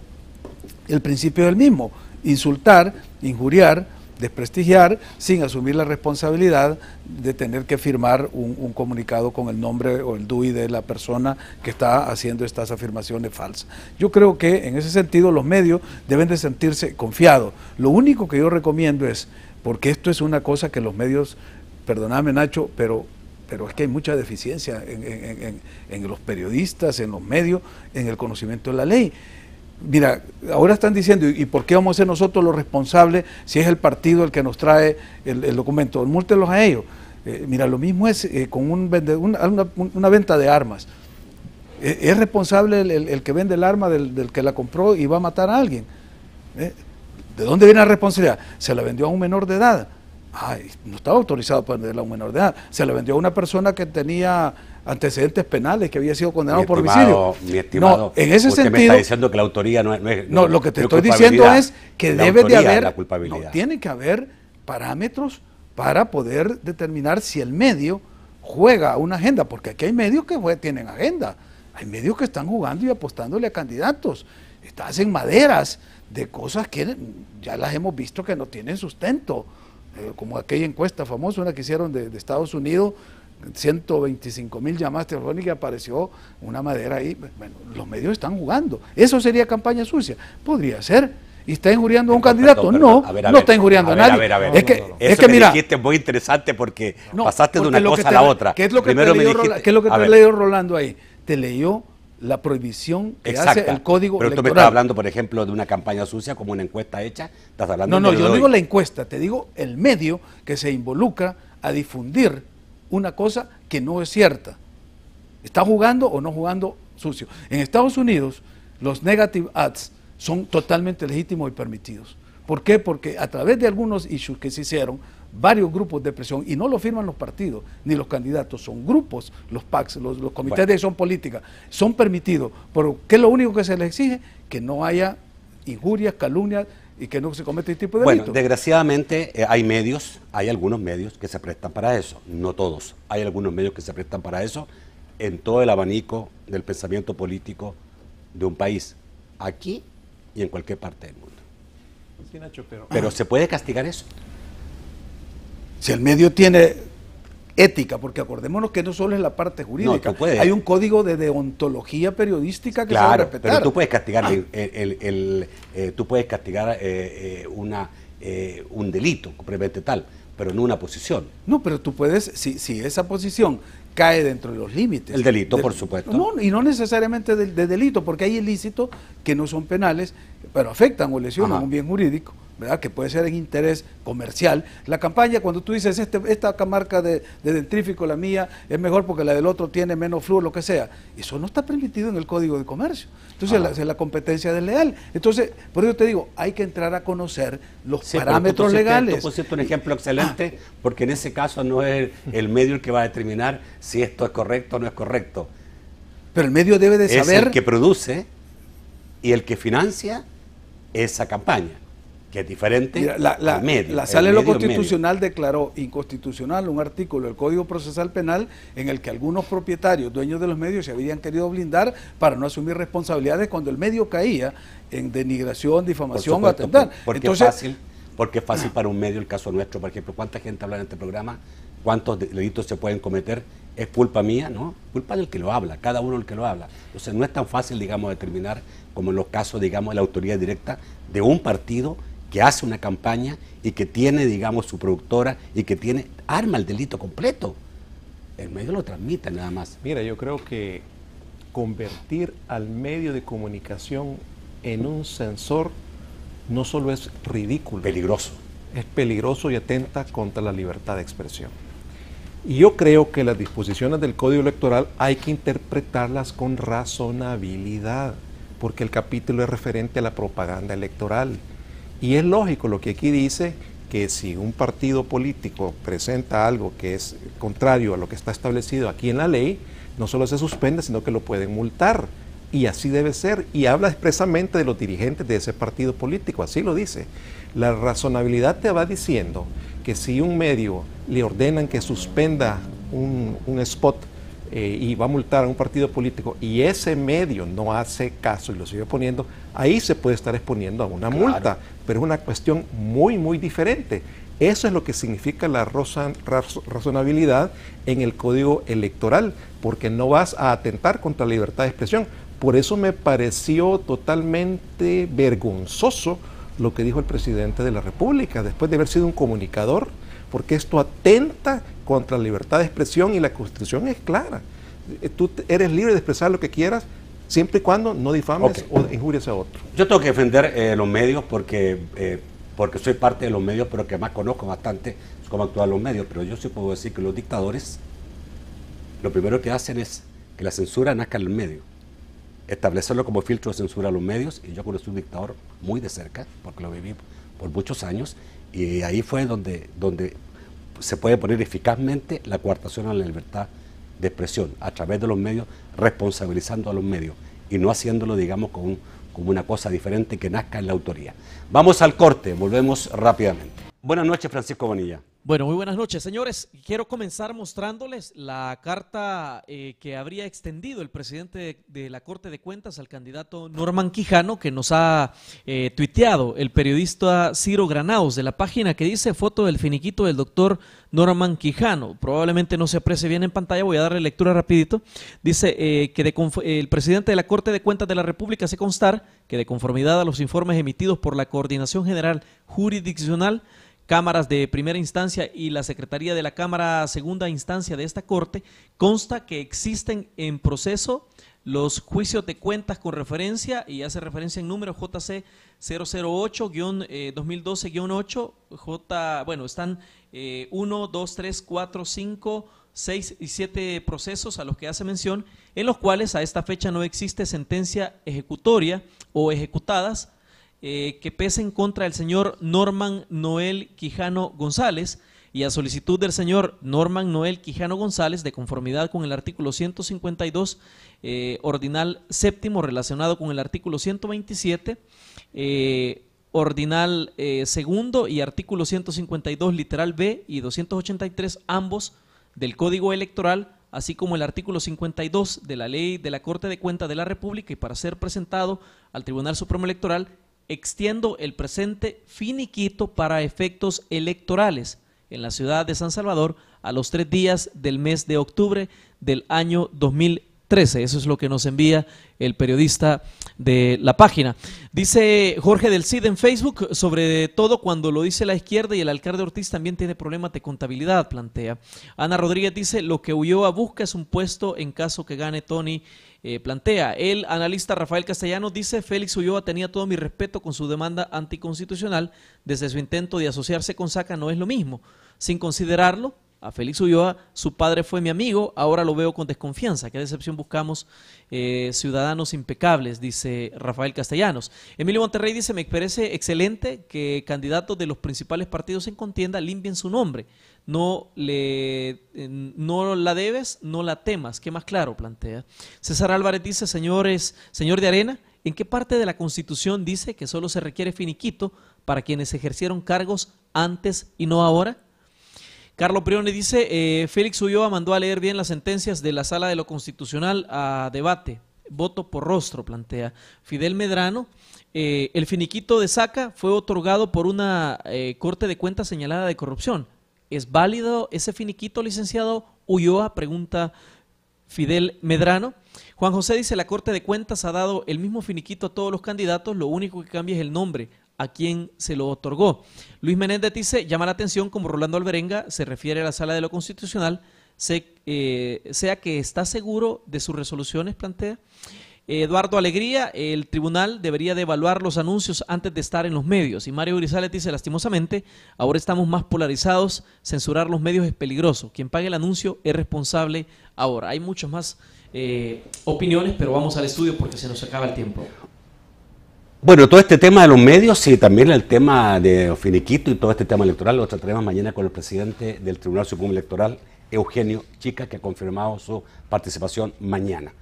[SPEAKER 3] el principio es el mismo: insultar, injuriar, desprestigiar sin asumir la responsabilidad de tener que firmar un comunicado con el nombre o el DUI de la persona que está haciendo estas afirmaciones falsas. Yo creo que en ese sentido los medios deben de sentirse confiados. Lo único que yo recomiendo es, porque esto es una cosa que los medios, perdóname Nacho, pero es que hay mucha deficiencia en los periodistas, en los medios, en el conocimiento de la ley. Mira, ahora están diciendo, ¿y por qué vamos a ser nosotros los responsables si es el partido el que nos trae el documento? Múltenlos a ellos. Mira, lo mismo es con una venta de armas. Es responsable el que vende el arma del que la compró y va a matar a alguien. ¿De dónde viene la responsabilidad? Se la vendió a un menor de edad. Ay, no estaba autorizado para venderla a un menor de edad. Se la vendió a una persona que tenía antecedentes penales, que había sido condenado por homicidio.
[SPEAKER 1] Mi estimado,
[SPEAKER 3] no, en ese
[SPEAKER 1] usted
[SPEAKER 3] sentido,
[SPEAKER 1] me está diciendo que la autoría no es
[SPEAKER 3] no, lo que te estoy diciendo es que debe de haber, tiene que haber parámetros para poder determinar si el medio juega una agenda, porque aquí hay medios que tienen agenda, hay medios que están jugando y apostándole a candidatos, hacen maderas de cosas que ya las hemos visto que no tienen sustento, como aquella encuesta famosa, una que hicieron de Estados Unidos, 125,000 llamadas telefónicas y apareció una madera ahí. Bueno, los medios están jugando. ¿Eso sería campaña sucia? Podría ser. ¿Y está injuriando a un candidato? No, no está injuriando a nadie.
[SPEAKER 1] Es que mira, dijiste es muy interesante porque pasaste de una cosa a la otra.
[SPEAKER 3] ¿Qué es lo que te leyó Rolando ahí? Te leyó la prohibición que hace el código
[SPEAKER 1] electoral. Pero tú me estás hablando, por ejemplo, de una campaña sucia como una encuesta hecha. ¿Estás hablando
[SPEAKER 3] no, yo no digo la encuesta, te digo el medio que se involucra a difundir una cosa que no es cierta. ¿Está jugando o no jugando sucio? En Estados Unidos, los negative ads son totalmente legítimos y permitidos. ¿Por qué? Porque a través de algunos issues que se hicieron, varios grupos de presión, y no lo firman los partidos ni los candidatos, son grupos, los PACs, los comités de acción política, son permitidos. ¿Pero qué es lo único que se les exige? Que no haya injurias, calumnias y que no se cometa este tipo de delitos.
[SPEAKER 1] Bueno, desgraciadamente hay algunos medios que se prestan para eso, no todos. Hay algunos medios que se prestan para eso en todo el abanico del pensamiento político de un país, aquí y en cualquier parte del mundo.
[SPEAKER 2] Sí, Nacho,
[SPEAKER 1] pero ¿se puede castigar eso?
[SPEAKER 3] Si el medio tiene ética, porque acordémonos que no solo es la parte jurídica, hay un código de deontología periodística que se debe respetar.
[SPEAKER 1] Pero tú puedes castigar tú puedes castigar un delito propiamente tal, pero no una posición.
[SPEAKER 3] No, pero tú puedes, si esa posición cae dentro de los límites.
[SPEAKER 1] El delito, por supuesto.
[SPEAKER 3] No, y no necesariamente de delito, porque hay ilícitos que no son penales, pero afectan o lesionan un bien jurídico, ¿verdad? Que puede ser en interés comercial. La campaña, cuando tú dices, esta marca de dentrífico, la mía, es mejor porque la del otro tiene menos flúor, lo que sea, eso no está permitido en el Código de Comercio. Entonces, es la competencia desleal. Entonces, por eso te digo, hay que entrar a conocer los parámetros legales.
[SPEAKER 1] Tú pusiste un ejemplo excelente, porque en ese caso no es el medio el que va a determinar si esto es correcto o no es correcto.
[SPEAKER 3] Pero el medio debe de saber...
[SPEAKER 1] Es el que produce y el que financia esa campaña. que es diferente
[SPEAKER 3] Mira,
[SPEAKER 1] al medio.
[SPEAKER 3] La Sala de lo Constitucional
[SPEAKER 1] medio.
[SPEAKER 3] declaró inconstitucional un artículo del Código Procesal Penal en el que algunos propietarios, dueños de los medios, se habían querido blindar para no asumir responsabilidades cuando el medio caía en denigración, difamación o atentar.
[SPEAKER 1] Porque es fácil para un medio, el caso nuestro, por ejemplo, cuánta gente habla en este programa, cuántos delitos se pueden cometer, es culpa mía, ¿no? Culpa del que lo habla, cada uno el que lo habla. Entonces no es tan fácil, digamos, determinar como en los casos, digamos, de la autoridad directa de un partido que hace una campaña y que tiene, digamos, su productora y que arma el delito completo. El medio lo transmite nada más.
[SPEAKER 2] Mira, yo creo que convertir al medio de comunicación en un censor no solo es ridículo,
[SPEAKER 1] Peligroso.
[SPEAKER 2] es peligroso y atenta contra la libertad de expresión. Y yo creo que las disposiciones del Código Electoral hay que interpretarlas con razonabilidad, porque el capítulo es referente a la propaganda electoral. Y es lógico lo que aquí dice, que si un partido político presenta algo que es contrario a lo que está establecido aquí en la ley, no solo se suspende, sino que lo pueden multar. Y así debe ser. Y habla expresamente de los dirigentes de ese partido político, así lo dice. La razonabilidad te va diciendo que si un medio le ordenan que suspenda un spot y va a multar a un partido político y ese medio no hace caso y lo sigue poniendo, ahí se puede estar exponiendo a una multa, pero es una cuestión muy, muy diferente. Eso es lo que significa la razonabilidad en el Código Electoral, porque no vas a atentar contra la libertad de expresión. Por eso me pareció totalmente vergonzoso lo que dijo el presidente de la República, después de haber sido un comunicador, porque esto atenta contra la libertad de expresión y la Constitución es clara. Tú eres libre de expresar lo que quieras, siempre y cuando no difames o injurias a otro.
[SPEAKER 1] Yo tengo que defender los medios porque soy parte de los medios, pero que más conozco bastante cómo actúan los medios, pero yo sí puedo decir que los dictadores lo primero que hacen es que la censura nazca en el medio, establecerlo como filtro de censura a los medios, y yo conocí un dictador muy de cerca, porque lo viví por muchos años, y ahí fue donde se puede poner eficazmente la coartación a la libertad de expresión, a través de los medios, responsabilizando a los medios, y no haciéndolo, digamos, como una cosa diferente que nazca en la autoría. Vamos al corte, volvemos rápidamente. Buenas noches, Francisco Bonilla.
[SPEAKER 4] Bueno, muy buenas noches, señores. Quiero comenzar mostrándoles la carta que habría extendido el presidente de la Corte de Cuentas al candidato Norman Quijano, que nos ha tuiteado el periodista Ciro Granados, de la página que dice foto del finiquito del doctor Norman Quijano. Probablemente no se aprecie bien en pantalla, voy a darle lectura rapidito. Dice que el presidente de la Corte de Cuentas de la República hace constar que de conformidad a los informes emitidos por la Coordinación General Jurisdiccional, Cámaras de Primera Instancia y la Secretaría de la Cámara Segunda Instancia de esta Corte, consta que existen en proceso los juicios de cuentas con referencia, y hace referencia en número JC 008-2012-8, bueno, están 1, 2, 3, 4, 5, 6 y 7 procesos a los que hace mención, en los cuales a esta fecha no existe sentencia ejecutoria o ejecutadas que pesen contra el señor Norman Noel Quijano González, y a solicitud del señor Norman Noel Quijano González, de conformidad con el artículo 152 ordinal séptimo, relacionado con el artículo 127 ordinal segundo y artículo 152 literal B y 283 ambos del Código Electoral, así como el artículo 52 de la Ley de la Corte de Cuentas de la República, y para ser presentado al Tribunal Supremo Electoral, extiendo el presente finiquito para efectos electorales en la ciudad de San Salvador a los 3 días del mes de octubre del año 2013. Eso es lo que nos envía el periodista de la página. Dice Jorge del Cid en Facebook, sobre todo cuando lo dice la izquierda, y el alcalde Ortiz también tiene problemas de contabilidad, plantea. Ana Rodríguez dice, lo que Ulloa busca es un puesto en caso que gane Tony. Plantea. El analista Rafael Castellanos dice, Félix Ulloa tenía todo mi respeto con su demanda anticonstitucional, desde su intento de asociarse con Saca no es lo mismo. Sin considerarlo, a Félix Ulloa, su padre fue mi amigo, ahora lo veo con desconfianza. Qué decepción buscamos ciudadanos impecables, dice Rafael Castellanos. Emilio Monterrey dice, me parece excelente que candidatos de los principales partidos en contienda limpien su nombre. No la debes, no la temas. ¿Qué más claro? Plantea. César Álvarez dice, señor de Arena, ¿en qué parte de la Constitución dice que solo se requiere finiquito para quienes ejercieron cargos antes y no ahora? Carlos Prione dice, Félix Ulloa mandó a leer bien las sentencias de la Sala de lo Constitucional a debate. Voto por rostro, plantea Fidel Medrano. El finiquito de Saca fue otorgado por una Corte de Cuentas señalada de corrupción. ¿Es válido ese finiquito, licenciado Ulloa? Pregunta Fidel Medrano. Juan José dice, la Corte de Cuentas ha dado el mismo finiquito a todos los candidatos, lo único que cambia es el nombre, a quien se lo otorgó. Luis Menéndez dice, llama la atención como Rolando Alberenga se refiere a la Sala de lo Constitucional, sea que está seguro de sus resoluciones, plantea. Eduardo Alegría, el tribunal debería de evaluar los anuncios antes de estar en los medios. Y Mario Grisales dice, lastimosamente, ahora estamos más polarizados, censurar los medios es peligroso. Quien pague el anuncio es responsable ahora. Hay muchas más opiniones, pero vamos al estudio porque se nos acaba el tiempo.
[SPEAKER 1] Bueno, todo este tema de los medios y también el tema de finiquito y todo este tema electoral lo trataremos mañana con el presidente del Tribunal Supremo Electoral, Eugenio Chica, que ha confirmado su participación mañana.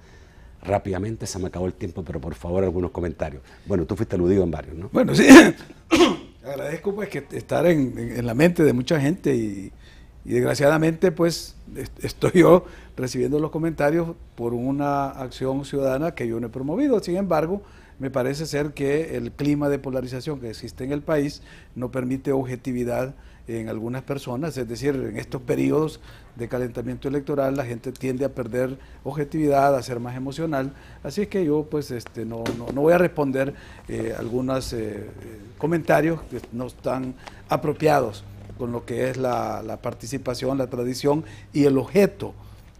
[SPEAKER 1] Rápidamente, se me acabó el tiempo, pero por favor algunos comentarios. Bueno, tú fuiste aludido en varios, ¿no?
[SPEAKER 3] Bueno, sí, agradezco pues que estar en la mente de mucha gente y desgraciadamente pues estoy yo recibiendo los comentarios por una acción ciudadana que yo no he promovido. Sin embargo, me parece ser que el clima de polarización que existe en el país no permite objetividad en algunas personas, es decir, en estos periodos de calentamiento electoral la gente tiende a perder objetividad, a ser más emocional, así es que yo pues no voy a responder algunos comentarios que no están apropiados con lo que es la participación, la tradición y el objeto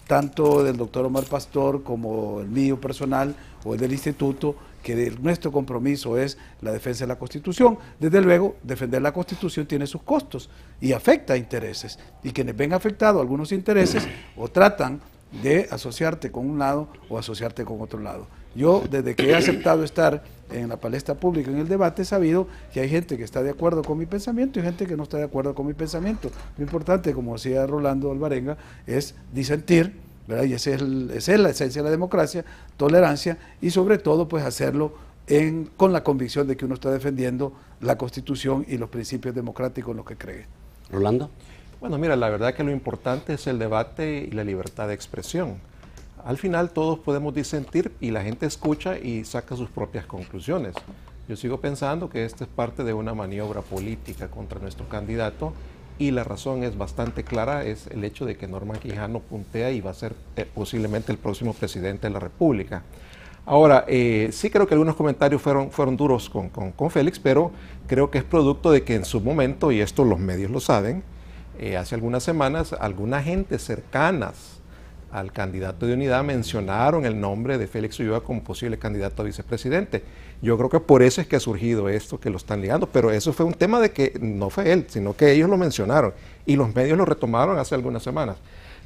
[SPEAKER 3] tanto del doctor Omar Pastor como el mío personal o el del instituto, que nuestro compromiso es la defensa de la Constitución. Desde luego, defender la Constitución tiene sus costos y afecta a intereses. Y quienes ven afectados algunos intereses o tratan de asociarte con un lado o asociarte con otro lado. Yo, desde que he aceptado estar en la palestra pública, en el debate, he sabido que hay gente que está de acuerdo con mi pensamiento y gente que no está de acuerdo con mi pensamiento. Lo importante, como decía Rolando Alberenga, es disentir, ¿verdad? Y esa es la esencia de la democracia, tolerancia y sobre todo pues hacerlo con la convicción de que uno está defendiendo la Constitución y los principios democráticos en los que cree.
[SPEAKER 1] Rolando.
[SPEAKER 2] Bueno, mira, la verdad que lo importante es el debate y la libertad de expresión. Al final todos podemos disentir y la gente escucha y saca sus propias conclusiones. Yo sigo pensando que esta es parte de una maniobra política contra nuestro candidato y la razón es bastante clara, es el hecho de que Norman Quijano puntea y va a ser posiblemente el próximo presidente de la República. Ahora, sí creo que algunos comentarios fueron duros con Félix, pero creo que es producto de que en su momento, y esto los medios lo saben, hace algunas semanas, alguna gente cercanas al candidato de Unidad mencionaron el nombre de Félix Ulloa como posible candidato a vicepresidente. Yo creo que por eso es que ha surgido esto, que lo están ligando, pero eso fue un tema de que no fue él, sino que ellos lo mencionaron y los medios lo retomaron hace algunas semanas.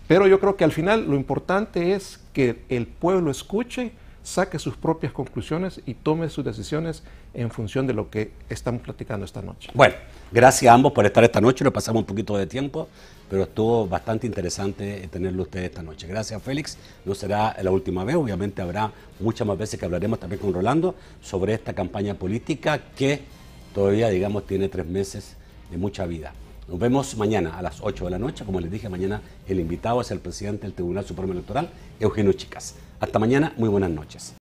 [SPEAKER 2] Pero yo creo que al final lo importante es que el pueblo escuche, saque sus propias conclusiones y tome sus decisiones en función de lo que estamos platicando esta noche.
[SPEAKER 1] Bueno, gracias a ambos por estar esta noche, nos pasamos un poquito de tiempo, pero estuvo bastante interesante tenerlo ustedes esta noche. Gracias, Félix, no será la última vez, obviamente habrá muchas más veces que hablaremos también con Rolando sobre esta campaña política que todavía, digamos, tiene 3 meses de mucha vida. Nos vemos mañana a las 8 de la noche, como les dije, mañana el invitado es el presidente del Tribunal Supremo Electoral, Eugenio Chicas. Hasta mañana, muy buenas noches.